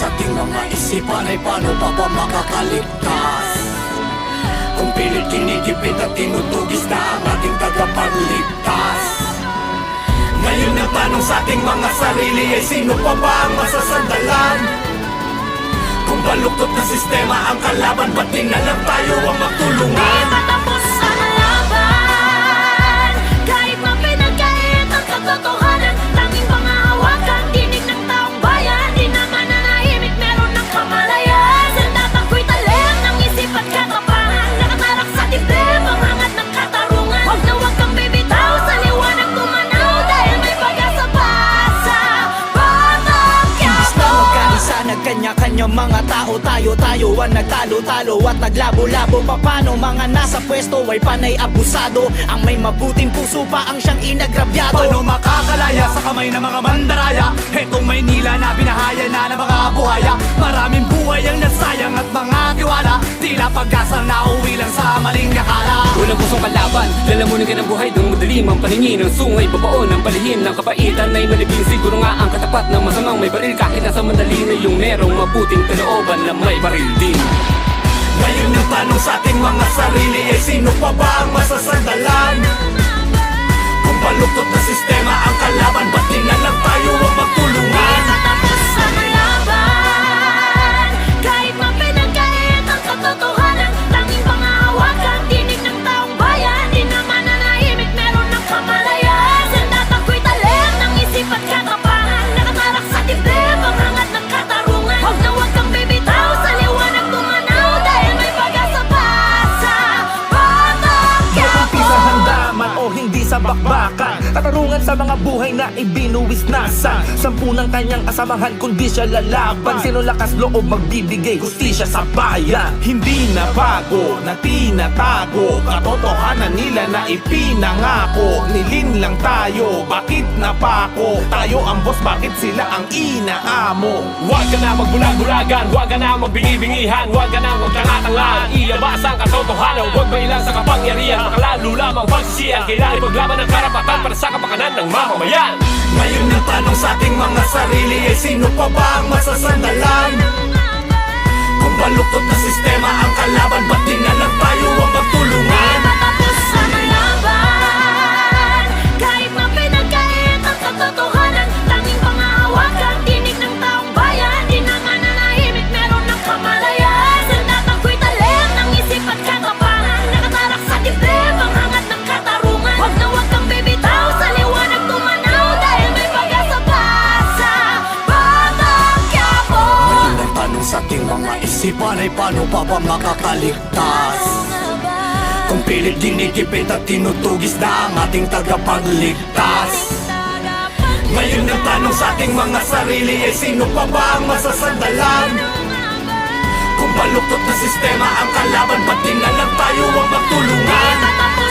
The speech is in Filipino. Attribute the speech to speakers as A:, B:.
A: sa ating mga isipan ay paano pa ba makakaligtas? Kung pilit kinigipit at tinutugis na ang ating tagapagligtas. Ngayon ang tanong sa ating mga sarili ay sino pa ba ang masasandalan? Kung baluktot na sistema ang kalaban, ba't di na lang tayo ang magtulungan?
B: Di matapos ang laban, kahit mapinagkait ang katotohanan. Tanging pangahawakan, tinig ng taong bayan. Di naman nanahimik, meron ng kamalayan. Sandatang ko'y talim ng isip at katapangan. Nakatarak sa dibdib, ang hangat ng katarungan. Huwag na huwag kang bibitaw, sa liwanag tumanaw. Dahil may pag-asa pa sa Batang Quiapo.
C: Magkanisa, nagkanya-kanya mga tao. Tayo ang nagtalo-talo at naglabo-labo. Paano mga nasa pwesto ay panay abusado? Ang may mabuting puso pa ang siyang inagrabyado.
A: Paano makakalaya sa kamay ng mga mandaraya? Hetong Maynila na binahaya na ng mga buhaya. Maraming buhay ang nasayang at mga tiwala. Tila pag-asa na uwi lang sa maling akala.
D: Walang pusong kalaban, lalamunin ka ng buhay ng madilim. Ang paningin ng sungay, babaon ng palihim. Ng kapaitan ay malibing, siguro nga ang katapat ng masamang may baril. Kahit nasa mandali na yung merong maputing kalooban na may baril din.
A: Ngayon ang tanong sa ating mga sarili ay sino pa ba ang masasandalan? Kung baluktot na sistema ang kalaban, ba't di na lang tayo ang magtulungan?
B: Di matapos ang laban, kahit mapinagkait ang katotohanan. Tanging pangahawakan, tinig ng taong bayan. Di naman nanahimik, meron ng kamalayan. Sandatang ko'y talim ng isip at katapangan. Nakatarak sa dibdib, ang hangat ng katarungan. Huwag na huwag kang bibitaw, sa liwanag tumanaw. Dahil may pag-asa pa sa Batang Quiapo.
E: Sa handaman o hindi sa bakbakan, katarungan sa mga buhay na ibinuwis nasa sampu ng kanyang asamahan kundi siya lalaban. Sino lakas loob magbibigay hustisya sa bayan? Hindi na bago na tinatago, katotohanan nila na ipinangako. Nilin lang tayo, bakit napako? Tayo ang boss, bakit sila ang inaamo?
D: Huwag ka na magbulag-bulagan, huwag ka na magbingi-bingihan, huwag ka na magtanga-tangan. Ilabas ang katotohanan, huwag mailang sa kapangyarihan. Makalalo lamang pagsisiyan, kailangan ipaglaban ng karapatan para sa kapakanan ng mamamayan.
A: Ngayon ang tanong sa ating mga sarili ay sino pa ba ang masasandalan? Kung baluktot na sistema ang kalaban, ba't di na lang tayo ang magtulungan?
B: Di matapos ang laban, kahit mapinagkait ang katotohanan. Tanging pangahawakan, tinig ng taong bayan. Di naman nanahimik, meron ng kamalayan. Sandatang ko'y talim ng isip at katapangan. Nakatarak sa dibdib, ang hangat ng katarungan. Huwag na huwag kang bibitaw, sa liwanag tumanaw. Dahil may pag-asa pa sa Batang Quiapo.
A: Ngayon ang tanong sa ating mga isipan ay paano pa ba makakaligtas? Kung pilit dinigipit at tinutugis na ang ating tagapagligtas. Ngayon ang tanong sa ating mga sarili ay sino pa ba ang masasandalan? Kung baluktot na sistema ang kalaban, ba't di na lang tayo ang magtulungan?
B: Di matapos